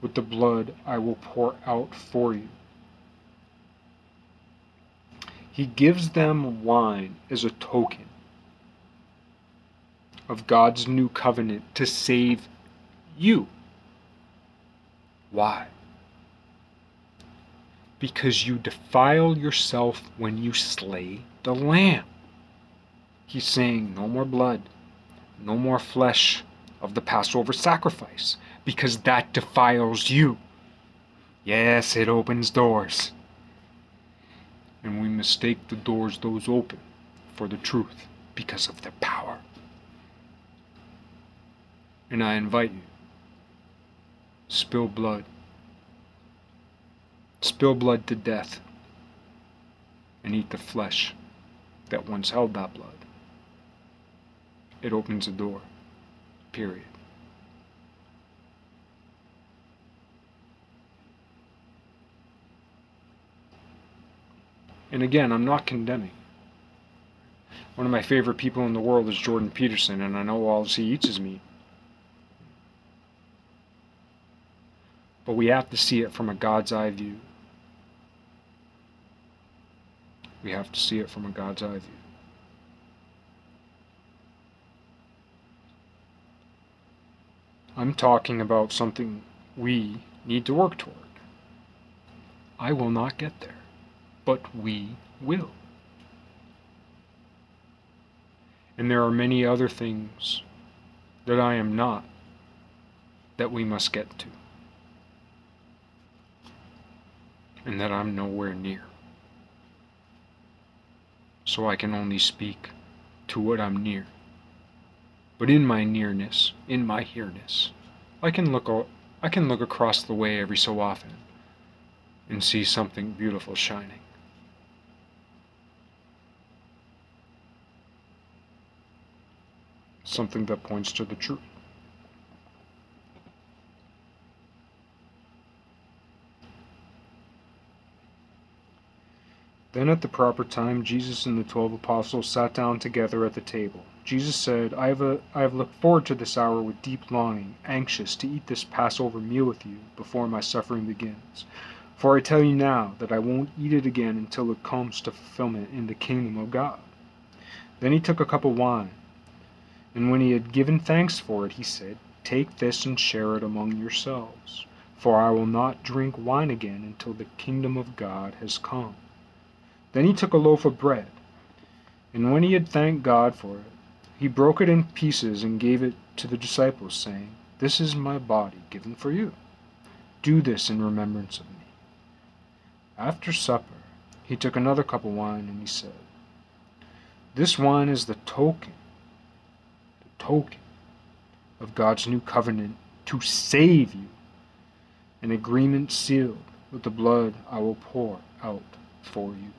with the blood I will pour out for you. He gives them wine as a token of God's new covenant to save you. Why? Because you defile yourself when you slay the lamb. He's saying no more blood, no more flesh of the Passover sacrifice, because that defiles you. Yes, it opens doors. And we mistake the doors those open for the truth because of their power. And I invite you, spill blood. Spill blood to death and eat the flesh that once held that blood. It opens a door. Period. And again, I'm not condemning. One of my favorite people in the world is Jordan Peterson, and I know all he eats is meat. But we have to see it from a God's eye view. We have to see it from a God's eye view. I'm talking about something we need to work toward. I will not get there, but we will. And there are many other things that I am not that we must get to, and that I'm nowhere near. So I can only speak to what I'm near. But in my nearness, in my here-ness, I can look across the way every so often and see something beautiful shining. Something that points to the truth. Then at the proper time, Jesus and the 12 apostles sat down together at the table. Jesus said, I have looked forward to this hour with deep longing, anxious to eat this Passover meal with you before my suffering begins. For I tell you now that I won't eat it again until it comes to fulfillment in the kingdom of God. Then he took a cup of wine, and when he had given thanks for it, he said, Take this and share it among yourselves, for I will not drink wine again until the kingdom of God has come. Then he took a loaf of bread, and when he had thanked God for it, he broke it in pieces and gave it to the disciples, saying, This is my body given for you. Do this in remembrance of me. After supper, he took another cup of wine, and he said, This wine is the token of God's new covenant to save you, an agreement sealed with the blood I will pour out for you.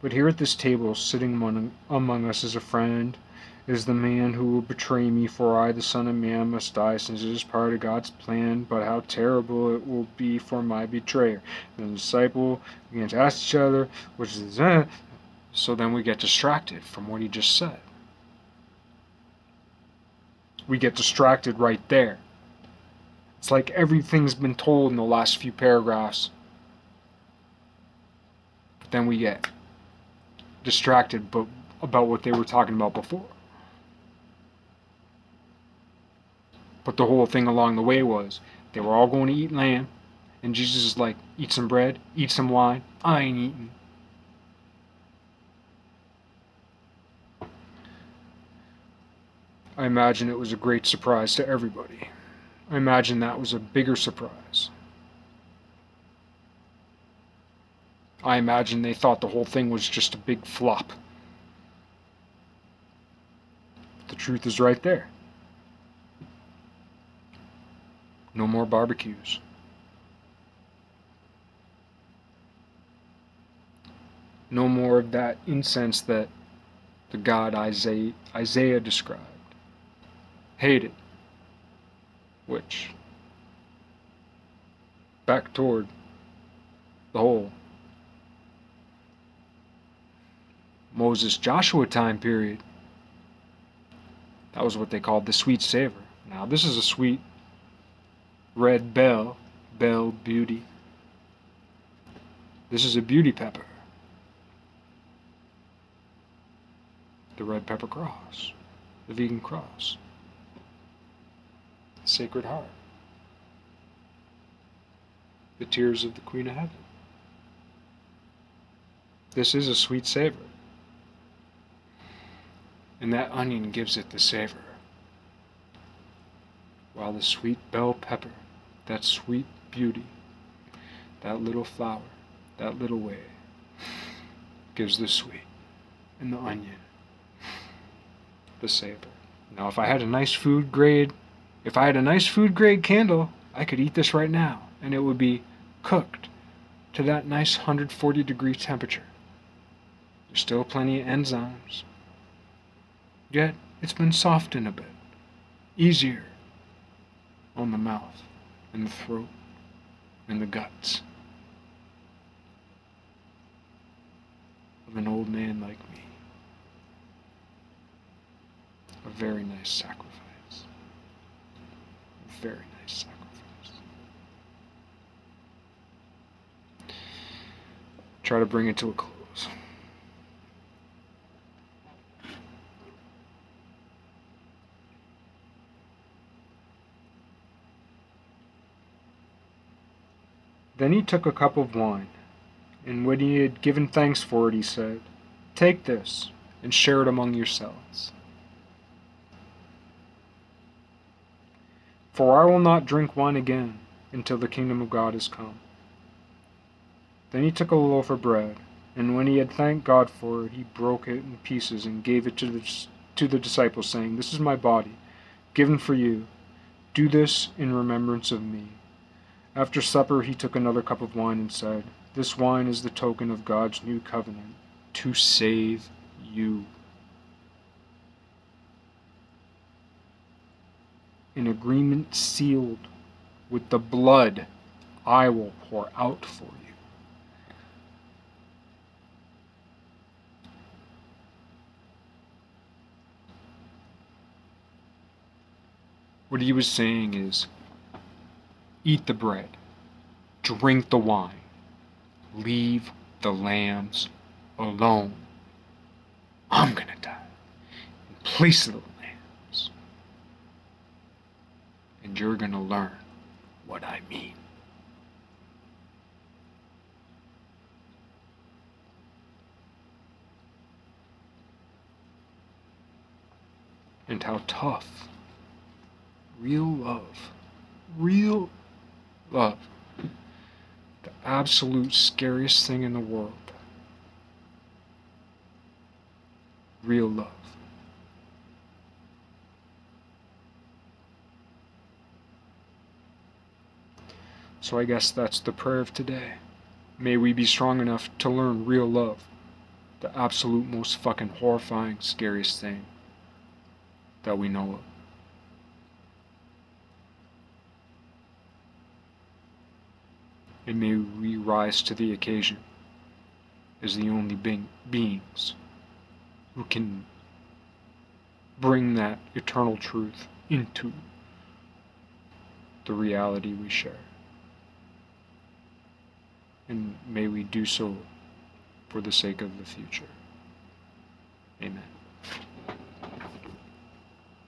But here at this table, sitting among us as a friend, is the man who will betray me, for I, the Son of Man, must die, since it is part of God's plan. But how terrible it will be for my betrayer. And the disciple began to ask each other, which is that? So then we get distracted from what he just said. We get distracted right there. It's like everything's been told in the last few paragraphs. But then we get distracted about what they were talking about before. But the whole thing along the way was they were all going to eat lamb, and Jesus is like, eat some bread, eat some wine, I ain't eating. I imagine it was a great surprise to everybody. I imagine that was a bigger surprise. I imagine they thought the whole thing was just a big flop. The truth is right there. No more barbecues. No more of that incense that the God Isaiah described. Hated. Which, back toward the whole Moses-Joshua time period, that was what they called the sweet savor. Now this is a sweet red bell beauty. This is a beauty pepper. The red pepper cross. The vegan cross. The Sacred Heart. The tears of the Queen of Heaven. This is a sweet savor. And that onion gives it the savor. While the sweet bell pepper, that sweet beauty, that little flower, that little way, gives the sweet. And the onion, the savor. Now if I had a nice food grade candle, I could eat this right now, and it would be cooked to that nice 140-degree temperature. There's still plenty of enzymes. Yet, it's been softened a bit, easier on the mouth, and the throat, and the guts of an old man like me. A very nice sacrifice. A very nice sacrifice. Try to bring it to a close. Then he took a cup of wine, and when he had given thanks for it, he said, "Take this, and share it among yourselves. For I will not drink wine again until the kingdom of God is come." Then he took a loaf of bread, and when he had thanked God for it, he broke it in pieces and gave it to the disciples, saying, "This is my body, given for you. Do this in remembrance of me." After supper he took another cup of wine and said, "This wine is the token of God's new covenant, to save you. An agreement sealed with the blood I will pour out for you." What he was saying is, eat the bread, drink the wine, leave the lambs alone. I'm gonna die in place of the lambs. And you're gonna learn what I mean. And how tough real love, the absolute scariest thing in the world, real love. So I guess that's the prayer of today. May we be strong enough to learn real love, the absolute most fucking horrifying, scariest thing that we know of. And may we rise to the occasion as the only beings who can bring that eternal truth into the reality we share. And may we do so for the sake of the future.